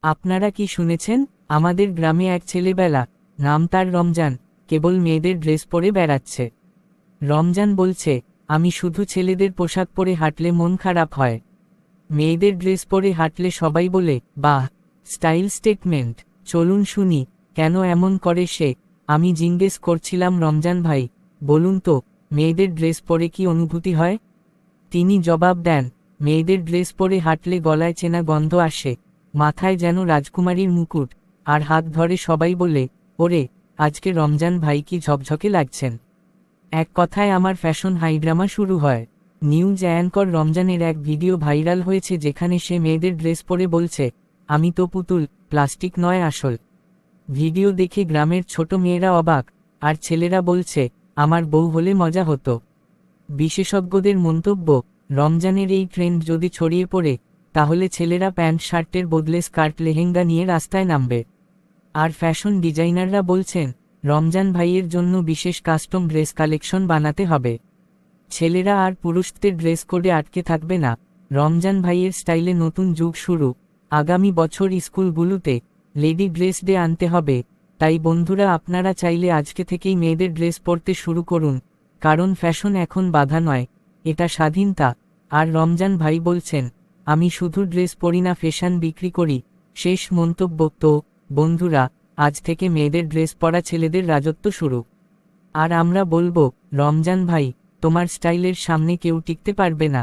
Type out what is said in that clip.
আপনারা কি শুনেছেন? আমাদের গ্রামে এক ছেলেবেলা, নাম তার রমজান, কেবল মেয়েদের ড্রেস পরে বেড়াচ্ছে। রমজান বলছে, আমি শুধু ছেলেদের পোশাক পরে হাঁটলে মন খারাপ হয়, মেয়েদের ড্রেস পরে হাঁটলে সবাই বলে বাহ, স্টাইল স্টেটমেন্ট। চলুন শুনি কেন এমন করে সে। আমি জিজ্ঞেস করছিলাম, রমজান ভাই, বলুন তো, মেয়েদের ড্রেস পরে কি অনুভূতি হয়? তিনি জবাব দেন, মেয়েদের ড্রেস পরে হাঁটলে গলায় চেনা গন্ধ আসে, মাথায় যেন রাজকুমারীর মুকুট, আর হাত ধরে সবাই বলে, ওরে, আজকে রমজান ভাই কি ঝকঝকে লাগছেন। এক কথায় আমার ফ্যাশন হাইড্রামা শুরু হয়। নিউজ অ্যাঙ্কর রমজানের এক ভিডিও ভাইরাল হয়েছে যেখানে সে মেয়েদের ড্রেস পরে বলছে, আমি তো পুতুল, প্লাস্টিক নয় আসল। ভিডিও দেখে গ্রামের ছোট মেয়েরা অবাক, আর ছেলেরা বলছে, আমার বউ হলে মজা হতো। বিশেষজ্ঞদের মন্তব্য, রমজানের এই ট্রেন্ড যদি ছড়িয়ে পড়ে, তাহলে ছেলেরা প্যান্ট শার্টের বদলে স্কার্ট লেহেঙ্গা নিয়ে রাস্তায় নামবে। আর ফ্যাশন ডিজাইনাররা বলছেন, রমজান ভাইয়ের জন্য বিশেষ কাস্টম ড্রেস কালেকশন বানাতে হবে। ছেলেরা আর পুরুষদের ড্রেস কোডে আটকে থাকবে না। রমজান ভাইয়ের স্টাইলে নতুন যুগ শুরু। আগামী বছর স্কুলগুলোতে লেডি ড্রেস ডে আনতে হবে। তাই বন্ধুরা, আপনারা চাইলে আজকে থেকেই মেয়েদের ড্রেস পরতে শুরু করুন, কারণ ফ্যাশন এখন বাধা নয়, এটা স্বাধীনতা। আর রমজান ভাই বলছেন, আমি শুধু ড্রেস পরি না, ফ্যাশন বিক্রি করি। শেষ মন্তব্য। তো বন্ধুরা, আজ থেকে মেয়েদের ড্রেস পরা ছেলেদের রাজত্ব শুরু। আর আমরা বলবো, রমজান ভাই, তোমার স্টাইলের সামনে কেউ টিকতে পারবে না।